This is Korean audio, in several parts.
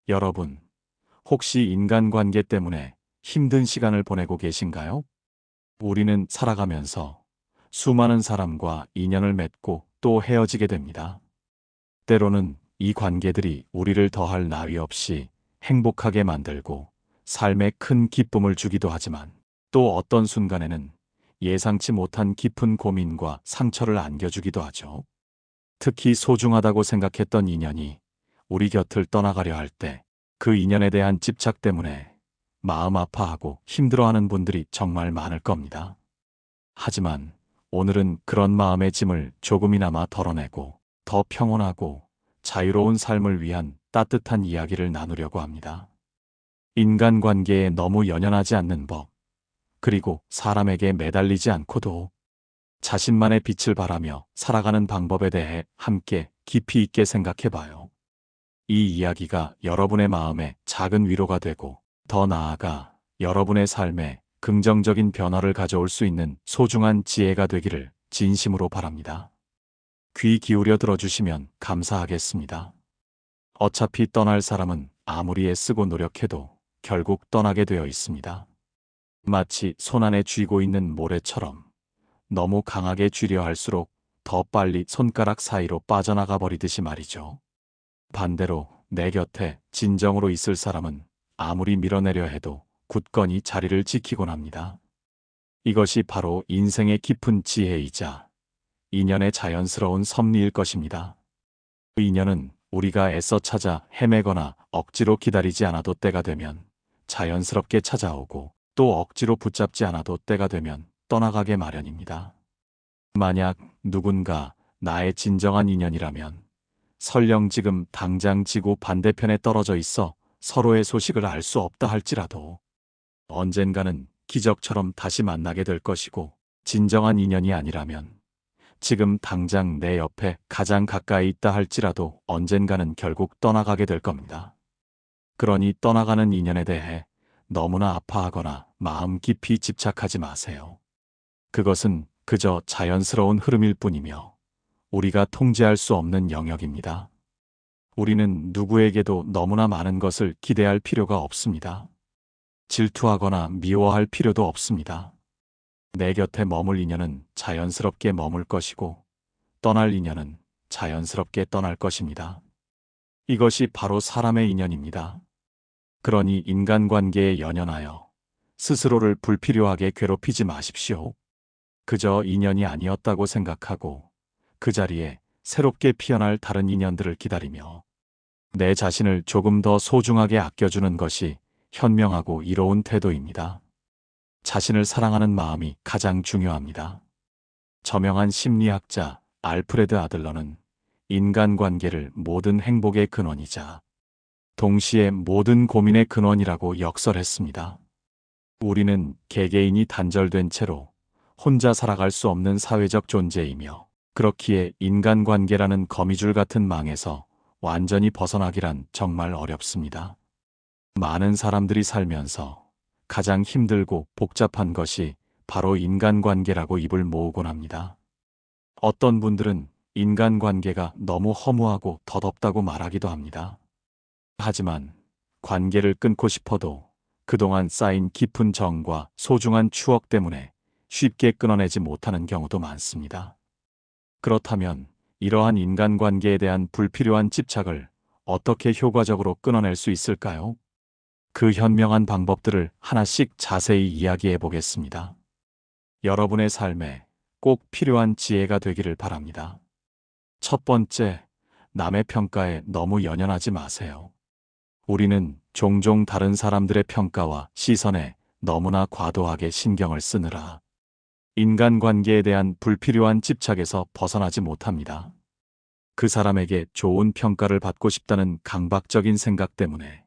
여러분, 혹시 인간관계 때문에 힘든 시간을 보내고 계신가요? 우리는 살아가면서 수많은 사람과 인연을 맺고 또 헤어지게 됩니다. 때로는 이 관계들이 우리를 더할 나위 없이 행복하게 만들고 삶에 큰 기쁨을 주기도 하지만 또 어떤 순간에는 예상치 못한 깊은 고민과 상처를 안겨주기도 하죠. 특히 소중하다고 생각했던 인연이 우리 곁을 떠나가려 할 때 그 인연에 대한 집착 때문에 마음 아파하고 힘들어하는 분들이 정말 많을 겁니다. 하지만 오늘은 그런 마음의 짐을 조금이나마 덜어내고 더 평온하고 자유로운 삶을 위한 따뜻한 이야기를 나누려고 합니다. 인간관계에 너무 연연하지 않는 법, 그리고 사람에게 매달리지 않고도 자신만의 빛을 발하며 살아가는 방법에 대해 함께 깊이 있게 생각해 봐요. 이 이야기가 여러분의 마음에 작은 위로가 되고 더 나아가 여러분의 삶에 긍정적인 변화를 가져올 수 있는 소중한 지혜가 되기를 진심으로 바랍니다. 귀 기울여 들어주시면 감사하겠습니다. 어차피 떠날 사람은 아무리 애쓰고 노력해도 결국 떠나게 되어 있습니다. 마치 손안에 쥐고 있는 모래처럼 너무 강하게 쥐려 할수록 더 빨리 손가락 사이로 빠져나가 버리듯이 말이죠. 반대로 내 곁에 진정으로 있을 사람은 아무리 밀어내려 해도 굳건히 자리를 지키곤 합니다. 이것이 바로 인생의 깊은 지혜이자 인연의 자연스러운 섭리일 것입니다. 그 인연은 우리가 애써 찾아 헤매거나 억지로 기다리지 않아도 때가 되면 자연스럽게 찾아오고 또 억지로 붙잡지 않아도 때가 되면 떠나가게 마련입니다. 만약 누군가 나의 진정한 인연이라면 설령 지금 당장 지구 반대편에 떨어져 있어 서로의 소식을 알 수 없다 할지라도 언젠가는 기적처럼 다시 만나게 될 것이고, 진정한 인연이 아니라면 지금 당장 내 옆에 가장 가까이 있다 할지라도 언젠가는 결국 떠나가게 될 겁니다. 그러니 떠나가는 인연에 대해 너무나 아파하거나 마음 깊이 집착하지 마세요. 그것은 그저 자연스러운 흐름일 뿐이며 우리가 통제할 수 없는 영역입니다. 우리는 누구에게도 너무나 많은 것을 기대할 필요가 없습니다. 질투하거나 미워할 필요도 없습니다. 내 곁에 머물 인연은 자연스럽게 머물 것이고 떠날 인연은 자연스럽게 떠날 것입니다. 이것이 바로 사람의 인연입니다. 그러니 인간관계에 연연하여 스스로를 불필요하게 괴롭히지 마십시오. 그저 인연이 아니었다고 생각하고 그 자리에 새롭게 피어날 다른 인연들을 기다리며 내 자신을 조금 더 소중하게 아껴주는 것이 현명하고 이로운 태도입니다. 자신을 사랑하는 마음이 가장 중요합니다. 저명한 심리학자 알프레드 아들러는 인간관계를 모든 행복의 근원이자 동시에 모든 고민의 근원이라고 역설했습니다. 우리는 개개인이 단절된 채로 혼자 살아갈 수 없는 사회적 존재이며 그렇기에 인간관계라는 거미줄 같은 망에서 완전히 벗어나기란 정말 어렵습니다. 많은 사람들이 살면서 가장 힘들고 복잡한 것이 바로 인간관계라고 입을 모으곤 합니다. 어떤 분들은 인간관계가 너무 허무하고 덧없다고 말하기도 합니다. 하지만 관계를 끊고 싶어도 그동안 쌓인 깊은 정과 소중한 추억 때문에 쉽게 끊어내지 못하는 경우도 많습니다. 그렇다면 이러한 인간관계에 대한 불필요한 집착을 어떻게 효과적으로 끊어낼 수 있을까요? 그 현명한 방법들을 하나씩 자세히 이야기해 보겠습니다. 여러분의 삶에 꼭 필요한 지혜가 되기를 바랍니다. 첫 번째, 남의 평가에 너무 연연하지 마세요. 우리는 종종 다른 사람들의 평가와 시선에 너무나 과도하게 신경을 쓰느라 인간관계에 대한 불필요한 집착에서 벗어나지 못합니다. 그 사람에게 좋은 평가를 받고 싶다는 강박적인 생각 때문에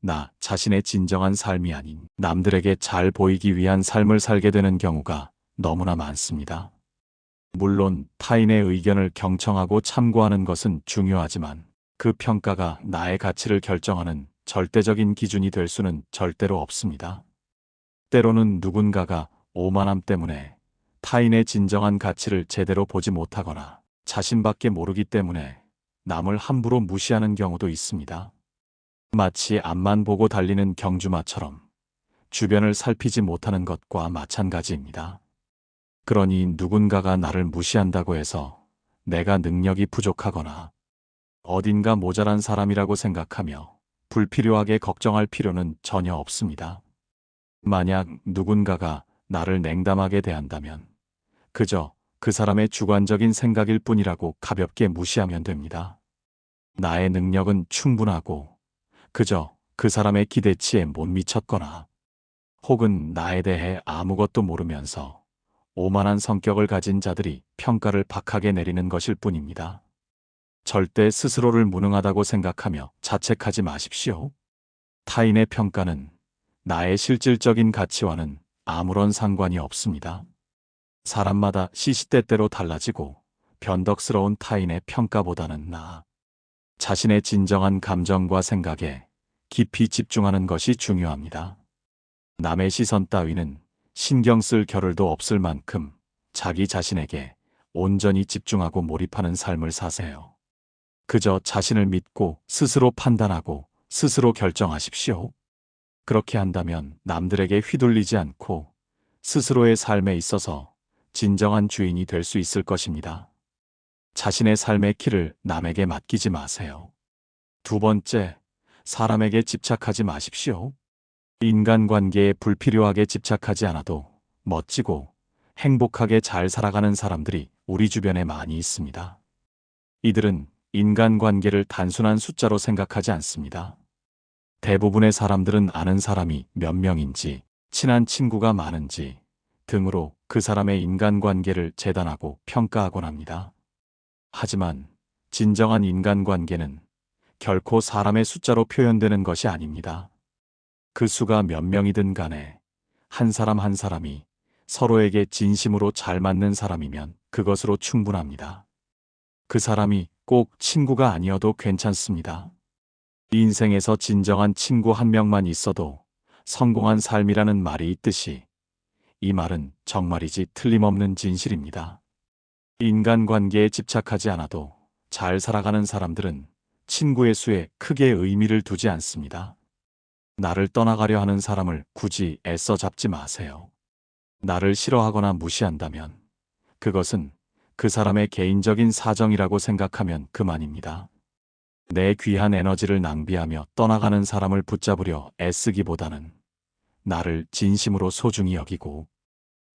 나 자신의 진정한 삶이 아닌 남들에게 잘 보이기 위한 삶을 살게 되는 경우가 너무나 많습니다. 물론 타인의 의견을 경청하고 참고하는 것은 중요하지만 그 평가가 나의 가치를 결정하는 절대적인 기준이 될 수는 절대로 없습니다. 때로는 누군가가 오만함 때문에 타인의 진정한 가치를 제대로 보지 못하거나 자신밖에 모르기 때문에 남을 함부로 무시하는 경우도 있습니다. 마치 앞만 보고 달리는 경주마처럼 주변을 살피지 못하는 것과 마찬가지입니다. 그러니 누군가가 나를 무시한다고 해서 내가 능력이 부족하거나 어딘가 모자란 사람이라고 생각하며 불필요하게 걱정할 필요는 전혀 없습니다. 만약 누군가가 나를 냉담하게 대한다면 그저 그 사람의 주관적인 생각일 뿐이라고 가볍게 무시하면 됩니다. 나의 능력은 충분하고 그저 그 사람의 기대치에 못 미쳤거나 혹은 나에 대해 아무것도 모르면서 오만한 성격을 가진 자들이 평가를 박하게 내리는 것일 뿐입니다. 절대 스스로를 무능하다고 생각하며 자책하지 마십시오. 타인의 평가는 나의 실질적인 가치와는 아무런 상관이 없습니다. 사람마다 시시때때로 달라지고 변덕스러운 타인의 평가보다는 자신의 진정한 감정과 생각에 깊이 집중하는 것이 중요합니다. 남의 시선 따위는 신경 쓸 겨를도 없을 만큼 자기 자신에게 온전히 집중하고 몰입하는 삶을 사세요. 그저 자신을 믿고 스스로 판단하고 스스로 결정하십시오. 그렇게 한다면 남들에게 휘둘리지 않고 스스로의 삶에 있어서 진정한 주인이 될 수 있을 것입니다. 자신의 삶의 키를 남에게 맡기지 마세요. 두 번째, 사람에게 집착하지 마십시오. 인간관계에 불필요하게 집착하지 않아도 멋지고 행복하게 잘 살아가는 사람들이 우리 주변에 많이 있습니다. 이들은 인간관계를 단순한 숫자로 생각하지 않습니다. 대부분의 사람들은 아는 사람이 몇 명인지, 친한 친구가 많은지 등으로 그 사람의 인간관계를 재단하고 평가하곤 합니다. 하지만 진정한 인간관계는 결코 사람의 숫자로 표현되는 것이 아닙니다. 그 수가 몇 명이든 간에 한 사람 한 사람이 서로에게 진심으로 잘 맞는 사람이면 그것으로 충분합니다. 그 사람이 꼭 친구가 아니어도 괜찮습니다. 인생에서 진정한 친구 한 명만 있어도 성공한 삶이라는 말이 있듯이 이 말은 정말이지 틀림없는 진실입니다. 인간관계에 집착하지 않아도 잘 살아가는 사람들은 친구의 수에 크게 의미를 두지 않습니다. 나를 떠나가려 하는 사람을 굳이 애써 잡지 마세요. 나를 싫어하거나 무시한다면 그것은 그 사람의 개인적인 사정이라고 생각하면 그만입니다. 내 귀한 에너지를 낭비하며 떠나가는 사람을 붙잡으려 애쓰기보다는 나를 진심으로 소중히 여기고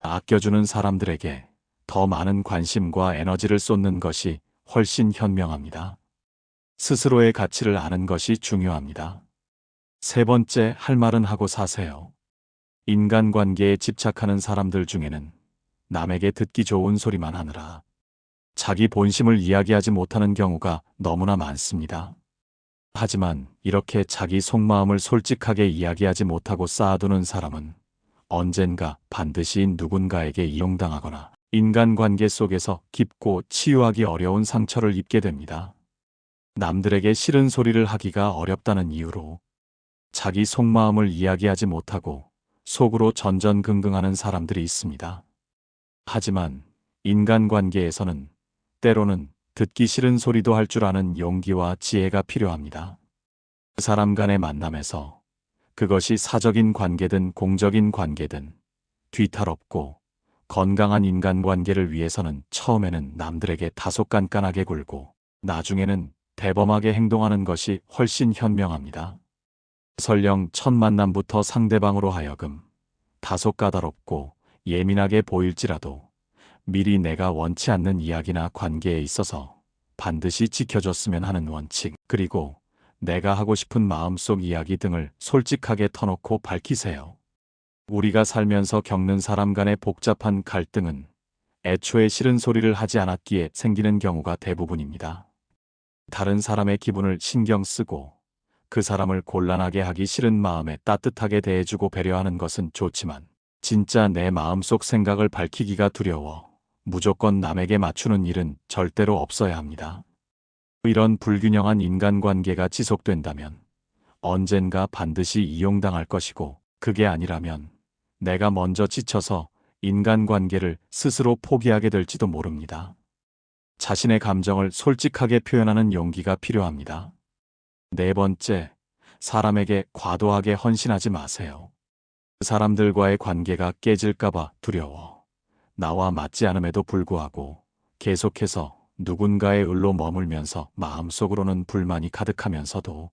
아껴주는 사람들에게 더 많은 관심과 에너지를 쏟는 것이 훨씬 현명합니다. 스스로의 가치를 아는 것이 중요합니다. 세 번째, 할 말은 하고 사세요. 인간관계에 집착하는 사람들 중에는 남에게 듣기 좋은 소리만 하느라 자기 본심을 이야기하지 못하는 경우가 너무나 많습니다. 하지만 이렇게 자기 속마음을 솔직하게 이야기하지 못하고 쌓아두는 사람은 언젠가 반드시 누군가에게 이용당하거나 인간관계 속에서 깊고 치유하기 어려운 상처를 입게 됩니다. 남들에게 싫은 소리를 하기가 어렵다는 이유로 자기 속마음을 이야기하지 못하고 속으로 전전긍긍하는 사람들이 있습니다. 하지만 인간관계에서는 때로는 듣기 싫은 소리도 할 줄 아는 용기와 지혜가 필요합니다. 그 사람 간의 만남에서 그것이 사적인 관계든 공적인 관계든 뒤탈없고 건강한 인간관계를 위해서는 처음에는 남들에게 다소 깐깐하게 굴고 나중에는 대범하게 행동하는 것이 훨씬 현명합니다. 설령 첫 만남부터 상대방으로 하여금 다소 까다롭고 예민하게 보일지라도 미리 내가 원치 않는 이야기나 관계에 있어서 반드시 지켜줬으면 하는 원칙, 그리고 내가 하고 싶은 마음속 이야기 등을 솔직하게 터놓고 밝히세요. 우리가 살면서 겪는 사람 간의 복잡한 갈등은 애초에 싫은 소리를 하지 않았기에 생기는 경우가 대부분입니다. 다른 사람의 기분을 신경 쓰고 그 사람을 곤란하게 하기 싫은 마음에 따뜻하게 대해주고 배려하는 것은 좋지만 진짜 내 마음속 생각을 밝히기가 두려워 무조건 남에게 맞추는 일은 절대로 없어야 합니다. 이런 불균형한 인간관계가 지속된다면 언젠가 반드시 이용당할 것이고, 그게 아니라면 내가 먼저 지쳐서 인간관계를 스스로 포기하게 될지도 모릅니다. 자신의 감정을 솔직하게 표현하는 용기가 필요합니다. 네 번째, 사람에게 과도하게 헌신하지 마세요. 그 사람들과의 관계가 깨질까봐 두려워 나와 맞지 않음에도 불구하고 계속해서 누군가의 을로 머물면서 마음속으로는 불만이 가득하면서도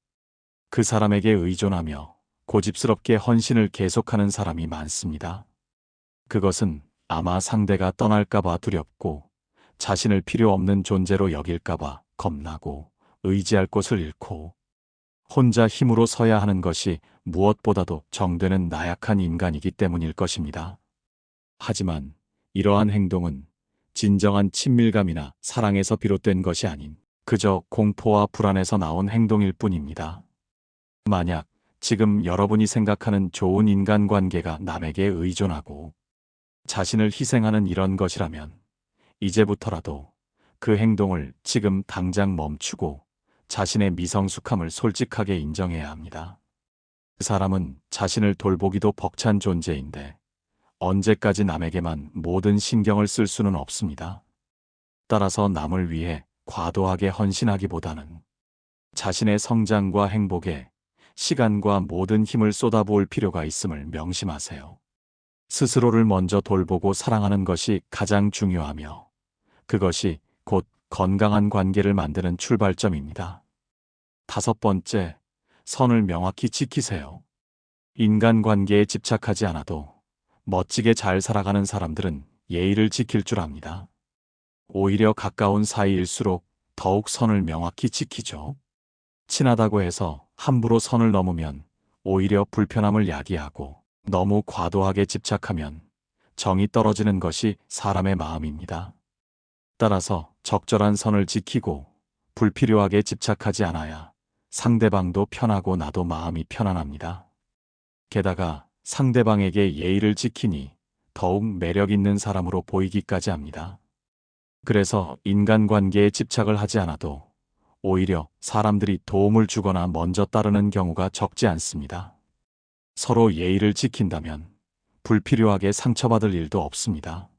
그 사람에게 의존하며 고집스럽게 헌신을 계속하는 사람이 많습니다. 그것은 아마 상대가 떠날까봐 두렵고 자신을 필요 없는 존재로 여길까봐 겁나고 의지할 곳을 잃고 혼자 힘으로 서야 하는 것이 무엇보다도 정되는 나약한 인간이기 때문일 것입니다. 하지만 이러한 행동은 진정한 친밀감이나 사랑에서 비롯된 것이 아닌 그저 공포와 불안에서 나온 행동일 뿐입니다. 만약 지금 여러분이 생각하는 좋은 인간관계가 남에게 의존하고 자신을 희생하는 이런 것이라면 이제부터라도 그 행동을 지금 당장 멈추고 자신의 미성숙함을 솔직하게 인정해야 합니다. 그 사람은 자신을 돌보기도 벅찬 존재인데 언제까지 남에게만 모든 신경을 쓸 수는 없습니다. 따라서 남을 위해 과도하게 헌신하기보다는 자신의 성장과 행복에 시간과 모든 힘을 쏟아부을 필요가 있음을 명심하세요. 스스로를 먼저 돌보고 사랑하는 것이 가장 중요하며 그것이 곧 건강한 관계를 만드는 출발점입니다. 5번째, 선을 명확히 지키세요. 인간관계에 집착하지 않아도 멋지게 잘 살아가는 사람들은 예의를 지킬 줄 압니다. 오히려 가까운 사이일수록 더욱 선을 명확히 지키죠. 친하다고 해서 함부로 선을 넘으면 오히려 불편함을 야기하고 너무 과도하게 집착하면 정이 떨어지는 것이 사람의 마음입니다. 따라서 적절한 선을 지키고 불필요하게 집착하지 않아야 상대방도 편하고 나도 마음이 편안합니다. 게다가 상대방에게 예의를 지키니 더욱 매력 있는 사람으로 보이기까지 합니다. 그래서 인간관계에 집착을 하지 않아도 오히려 사람들이 도움을 주거나 먼저 따르는 경우가 적지 않습니다. 서로 예의를 지킨다면 불필요하게 상처받을 일도 없습니다.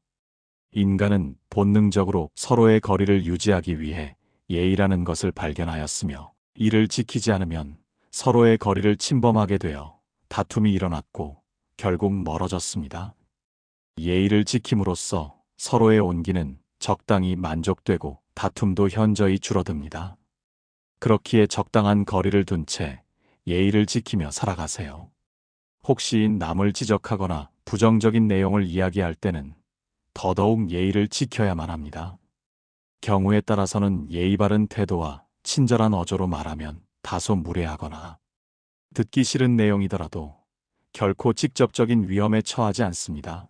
인간은 본능적으로 서로의 거리를 유지하기 위해 예의라는 것을 발견하였으며 이를 지키지 않으면 서로의 거리를 침범하게 되어 다툼이 일어났고 결국 멀어졌습니다. 예의를 지킴으로써 서로의 온기는 적당히 만족되고 다툼도 현저히 줄어듭니다. 그렇기에 적당한 거리를 둔 채 예의를 지키며 살아가세요. 혹시 남을 지적하거나 부정적인 내용을 이야기할 때는 더더욱 예의를 지켜야만 합니다. 경우에 따라서는 예의 바른 태도와 친절한 어조로 말하면 다소 무례하거나 듣기 싫은 내용이더라도 결코 직접적인 위험에 처하지 않습니다.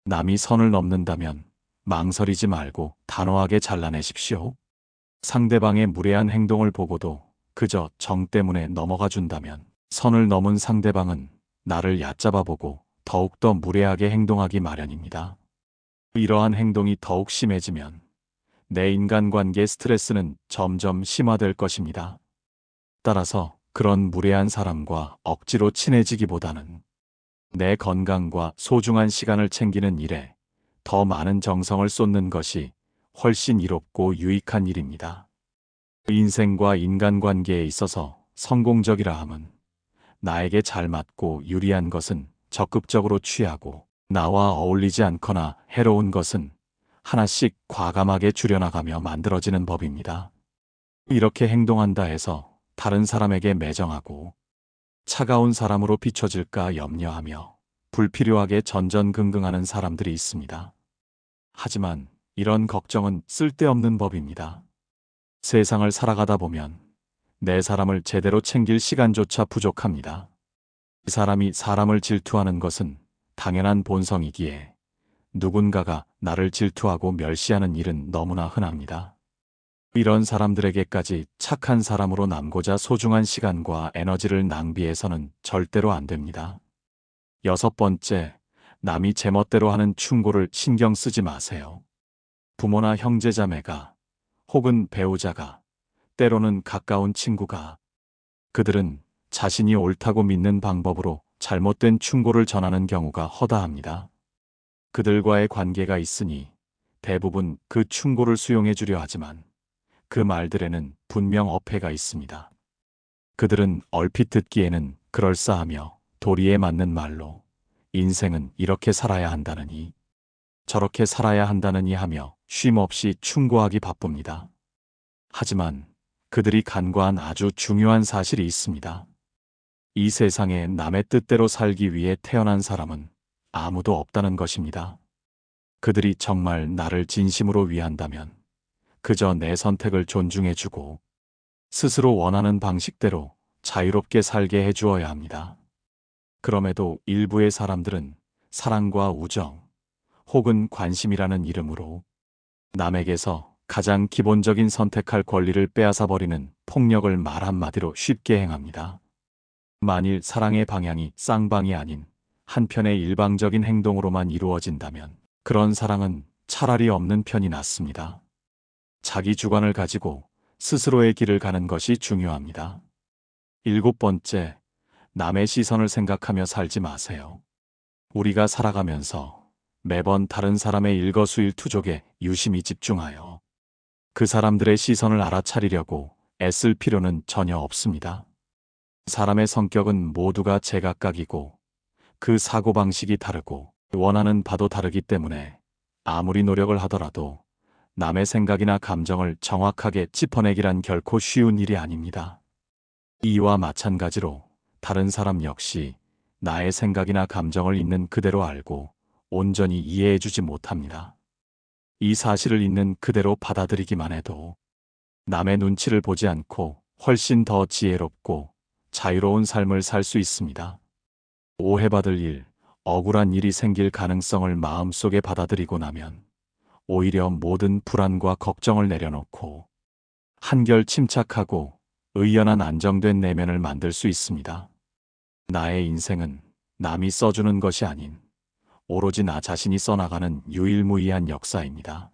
남이 선을 넘는다면 망설이지 말고 단호하게 잘라내십시오. 상대방의 무례한 행동을 보고도 그저 정 때문에 넘어가 준다면 선을 넘은 상대방은 나를 얕잡아보고 더욱더 무례하게 행동하기 마련입니다. 이러한 행동이 더욱 심해지면 내 인간관계 스트레스는 점점 심화될 것입니다. 따라서 그런 무례한 사람과 억지로 친해지기보다는 내 건강과 소중한 시간을 챙기는 일에 더 많은 정성을 쏟는 것이 훨씬 이롭고 유익한 일입니다. 인생과 인간관계에 있어서 성공적이라 함은 나에게 잘 맞고 유리한 것은 적극적으로 취하고 나와 어울리지 않거나 해로운 것은 하나씩 과감하게 줄여나가며 만들어지는 법입니다. 이렇게 행동한다 해서 다른 사람에게 매정하고 차가운 사람으로 비춰질까 염려하며 불필요하게 전전긍긍하는 사람들이 있습니다. 하지만 이런 걱정은 쓸데없는 법입니다. 세상을 살아가다 보면 내 사람을 제대로 챙길 시간조차 부족합니다. 이 사람이 사람을 질투하는 것은 당연한 본성이기에 누군가가 나를 질투하고 멸시하는 일은 너무나 흔합니다. 이런 사람들에게까지 착한 사람으로 남고자 소중한 시간과 에너지를 낭비해서는 절대로 안 됩니다. 6번째, 남이 제멋대로 하는 충고를 신경 쓰지 마세요. 부모나 형제자매가 혹은 배우자가 때로는 가까운 친구가 그들은 자신이 옳다고 믿는 방법으로 잘못된 충고를 전하는 경우가 허다합니다. 그들과의 관계가 있으니 대부분 그 충고를 수용해 주려 하지만 그 말들에는 분명 어폐가 있습니다. 그들은 얼핏 듣기에는 그럴싸하며 도리에 맞는 말로 인생은 이렇게 살아야 한다느니 저렇게 살아야 한다느니 하며 쉼없이 충고하기 바쁩니다. 하지만 그들이 간과한 아주 중요한 사실이 있습니다. 이 세상에 남의 뜻대로 살기 위해 태어난 사람은 아무도 없다는 것입니다. 그들이 정말 나를 진심으로 위한다면 그저 내 선택을 존중해주고 스스로 원하는 방식대로 자유롭게 살게 해주어야 합니다. 그럼에도 일부의 사람들은 사랑과 우정 혹은 관심이라는 이름으로 남에게서 가장 기본적인 선택할 권리를 빼앗아버리는 폭력을 말 한마디로 쉽게 행합니다. 만일 사랑의 방향이 쌍방이 아닌 한편의 일방적인 행동으로만 이루어진다면 그런 사랑은 차라리 없는 편이 낫습니다. 자기 주관을 가지고 스스로의 길을 가는 것이 중요합니다. 7번째, 남의 시선을 생각하며 살지 마세요. 우리가 살아가면서 매번 다른 사람의 일거수일투족에 유심히 집중하여 그 사람들의 시선을 알아차리려고 애쓸 필요는 전혀 없습니다. 사람의 성격은 모두가 제각각이고 그 사고방식이 다르고 원하는 바도 다르기 때문에 아무리 노력을 하더라도 남의 생각이나 감정을 정확하게 짚어내기란 결코 쉬운 일이 아닙니다. 이와 마찬가지로 다른 사람 역시 나의 생각이나 감정을 있는 그대로 알고 온전히 이해해주지 못합니다. 이 사실을 있는 그대로 받아들이기만 해도 남의 눈치를 보지 않고 훨씬 더 지혜롭고 자유로운 삶을 살 수 있습니다. 오해받을 일, 억울한 일이 생길 가능성을 마음속에 받아들이고 나면 오히려 모든 불안과 걱정을 내려놓고 한결 침착하고 의연한 안정된 내면을 만들 수 있습니다. 나의 인생은 남이 써주는 것이 아닌 오로지 나 자신이 써나가는 유일무이한 역사입니다.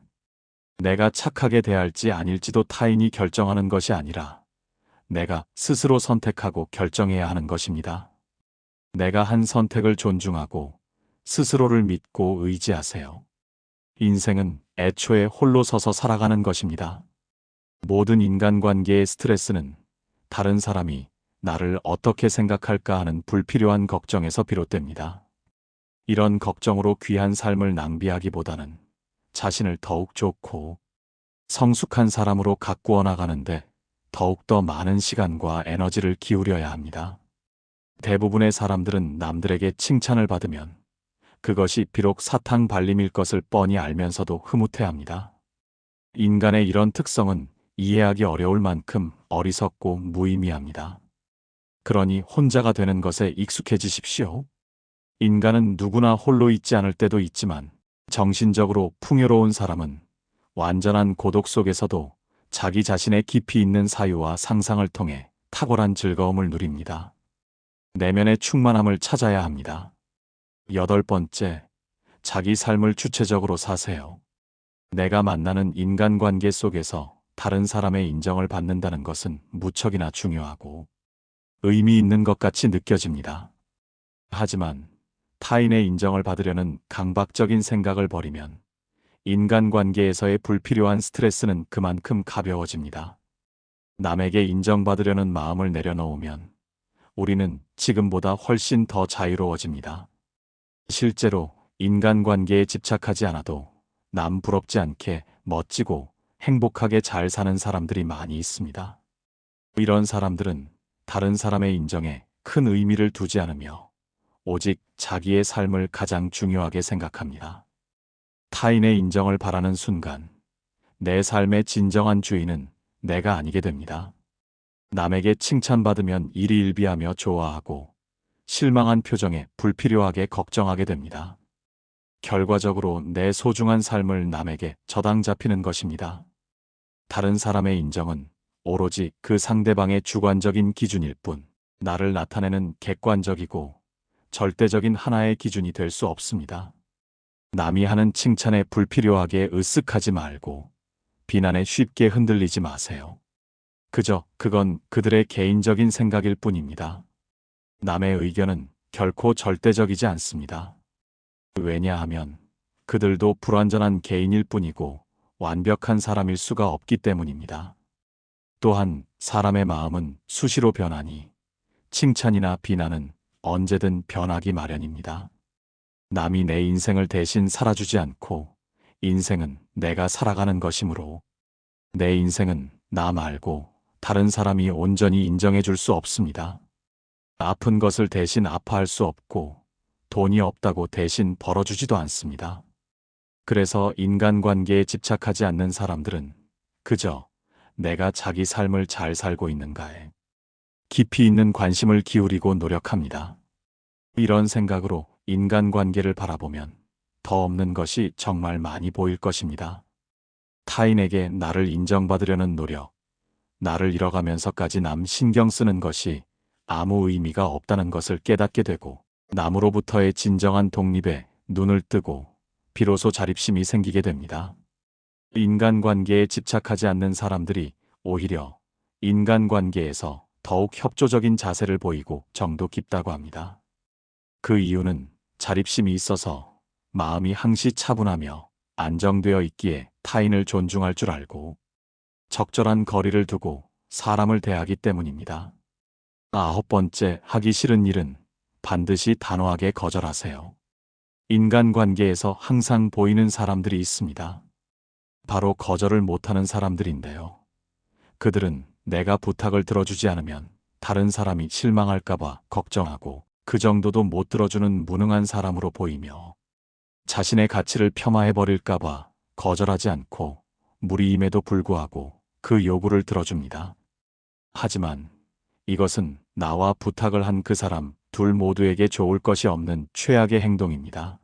내가 착하게 대할지 아닐지도 타인이 결정하는 것이 아니라 내가 스스로 선택하고 결정해야 하는 것입니다. 내가 한 선택을 존중하고 스스로를 믿고 의지하세요. 인생은 애초에 홀로 서서 살아가는 것입니다. 모든 인간관계의 스트레스는 다른 사람이 나를 어떻게 생각할까 하는 불필요한 걱정에서 비롯됩니다. 이런 걱정으로 귀한 삶을 낭비하기보다는 자신을 더욱 좋고 성숙한 사람으로 가꾸어 나가는데 더욱더 많은 시간과 에너지를 기울여야 합니다. 대부분의 사람들은 남들에게 칭찬을 받으면 그것이 비록 사탕 발림일 것을 뻔히 알면서도 흐뭇해합니다. 인간의 이런 특성은 이해하기 어려울 만큼 어리석고 무의미합니다. 그러니 혼자가 되는 것에 익숙해지십시오. 인간은 누구나 홀로 있지 않을 때도 있지만 정신적으로 풍요로운 사람은 완전한 고독 속에서도 자기 자신의 깊이 있는 사유와 상상을 통해 탁월한 즐거움을 누립니다. 내면의 충만함을 찾아야 합니다. 8번째, 자기 삶을 주체적으로 사세요. 내가 만나는 인간관계 속에서 다른 사람의 인정을 받는다는 것은 무척이나 중요하고 의미 있는 것 같이 느껴집니다. 하지만 타인의 인정을 받으려는 강박적인 생각을 버리면 인간관계에서의 불필요한 스트레스는 그만큼 가벼워집니다. 남에게 인정받으려는 마음을 내려놓으면 우리는 지금보다 훨씬 더 자유로워집니다. 실제로 인간관계에 집착하지 않아도 남 부럽지 않게 멋지고 행복하게 잘 사는 사람들이 많이 있습니다. 이런 사람들은 다른 사람의 인정에 큰 의미를 두지 않으며 오직 자기의 삶을 가장 중요하게 생각합니다. 타인의 인정을 바라는 순간 내 삶의 진정한 주인은 내가 아니게 됩니다. 남에게 칭찬받으면 일희일비하며 좋아하고 실망한 표정에 불필요하게 걱정하게 됩니다. 결과적으로 내 소중한 삶을 남에게 저당 잡히는 것입니다. 다른 사람의 인정은 오로지 그 상대방의 주관적인 기준일 뿐 나를 나타내는 객관적이고 절대적인 하나의 기준이 될 수 없습니다. 남이 하는 칭찬에 불필요하게 으쓱하지 말고 비난에 쉽게 흔들리지 마세요. 그저 그건 그들의 개인적인 생각일 뿐입니다. 남의 의견은 결코 절대적이지 않습니다. 왜냐하면 그들도 불완전한 개인일 뿐이고 완벽한 사람일 수가 없기 때문입니다. 또한 사람의 마음은 수시로 변하니 칭찬이나 비난은 언제든 변하기 마련입니다. 남이 내 인생을 대신 살아주지 않고 인생은 내가 살아가는 것이므로 내 인생은 나 말고 다른 사람이 온전히 인정해 줄 수 없습니다. 아픈 것을 대신 아파할 수 없고 돈이 없다고 대신 벌어주지도 않습니다. 그래서 인간관계에 집착하지 않는 사람들은 그저 내가 자기 삶을 잘 살고 있는가에 깊이 있는 관심을 기울이고 노력합니다. 이런 생각으로 인간관계를 바라보면 더 없는 것이 정말 많이 보일 것입니다. 타인에게 나를 인정받으려는 노력, 나를 잃어가면서까지 남 신경 쓰는 것이 아무 의미가 없다는 것을 깨닫게 되고 남으로부터의 진정한 독립에 눈을 뜨고 비로소 자립심이 생기게 됩니다. 인간관계에 집착하지 않는 사람들이 오히려 인간관계에서 더욱 협조적인 자세를 보이고 정도 깊다고 합니다. 그 이유는 자립심이 있어서 마음이 항시 차분하며 안정되어 있기에 타인을 존중할 줄 알고 적절한 거리를 두고 사람을 대하기 때문입니다. 9번째, 하기 싫은 일은 반드시 단호하게 거절하세요. 인간관계에서 항상 보이는 사람들이 있습니다. 바로 거절을 못하는 사람들인데요. 그들은 내가 부탁을 들어주지 않으면 다른 사람이 실망할까봐 걱정하고 그 정도도 못 들어주는 무능한 사람으로 보이며 자신의 가치를 폄하해버릴까봐 거절하지 않고 무리임에도 불구하고 그 요구를 들어줍니다. 하지만 이것은 나와 부탁을 한 그 사람 둘 모두에게 좋을 것이 없는 최악의 행동입니다.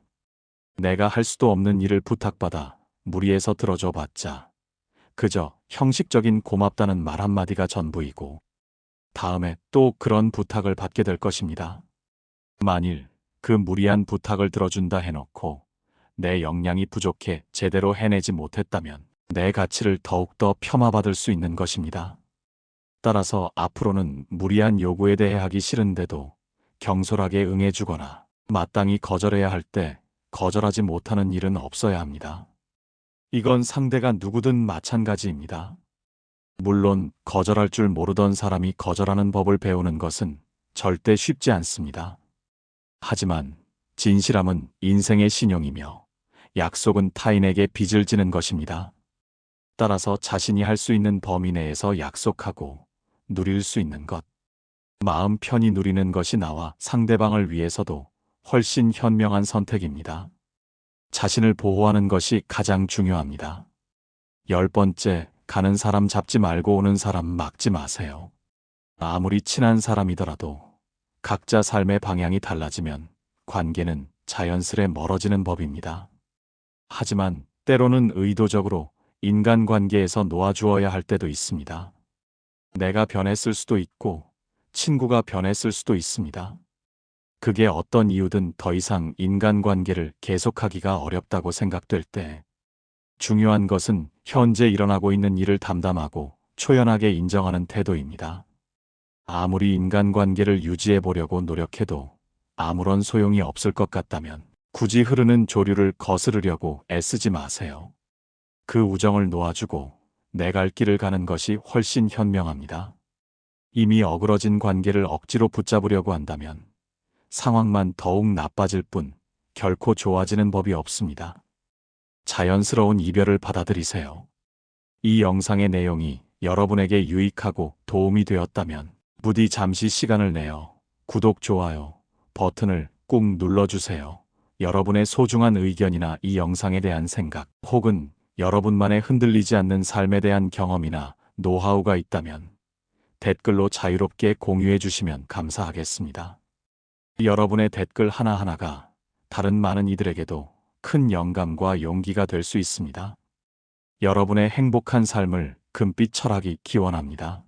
내가 할 수도 없는 일을 부탁받아 무리해서 들어줘 봤자 그저 형식적인 고맙다는 말 한마디가 전부이고 다음에 또 그런 부탁을 받게 될 것입니다. 만일 그 무리한 부탁을 들어준다 해놓고 내 역량이 부족해 제대로 해내지 못했다면 내 가치를 더욱더 폄하받을 수 있는 것입니다. 따라서 앞으로는 무리한 요구에 대해 하기 싫은데도 경솔하게 응해주거나 마땅히 거절해야 할 때 거절하지 못하는 일은 없어야 합니다. 이건 상대가 누구든 마찬가지입니다. 물론 거절할 줄 모르던 사람이 거절하는 법을 배우는 것은 절대 쉽지 않습니다. 하지만 진실함은 인생의 신용이며 약속은 타인에게 빚을 지는 것입니다. 따라서 자신이 할 수 있는 범위 내에서 약속하고 누릴 수 있는 것, 마음 편히 누리는 것이 나와 상대방을 위해서도 훨씬 현명한 선택입니다. 자신을 보호하는 것이 가장 중요합니다. 10번째, 가는 사람 잡지 말고 오는 사람 막지 마세요. 아무리 친한 사람이더라도 각자 삶의 방향이 달라지면 관계는 자연스레 멀어지는 법입니다. 하지만 때로는 의도적으로 인간관계에서 놓아주어야 할 때도 있습니다. 내가 변했을 수도 있고 친구가 변했을 수도 있습니다. 그게 어떤 이유든 더 이상 인간관계를 계속하기가 어렵다고 생각될 때 중요한 것은 현재 일어나고 있는 일을 담담하고 초연하게 인정하는 태도입니다. 아무리 인간관계를 유지해 보려고 노력해도 아무런 소용이 없을 것 같다면 굳이 흐르는 조류를 거스르려고 애쓰지 마세요. 그 우정을 놓아주고 내 갈 길을 가는 것이 훨씬 현명합니다. 이미 어그러진 관계를 억지로 붙잡으려고 한다면 상황만 더욱 나빠질 뿐 결코 좋아지는 법이 없습니다. 자연스러운 이별을 받아들이세요. 이 영상의 내용이 여러분에게 유익하고 도움이 되었다면 부디 잠시 시간을 내어 구독, 좋아요 버튼을 꾹 눌러주세요. 여러분의 소중한 의견이나 이 영상에 대한 생각 혹은 여러분만의 흔들리지 않는 삶에 대한 경험이나 노하우가 있다면 댓글로 자유롭게 공유해 주시면 감사하겠습니다. 여러분의 댓글 하나하나가 다른 많은 이들에게도 큰 영감과 용기가 될 수 있습니다. 여러분의 행복한 삶을 금빛 철학이 기원합니다.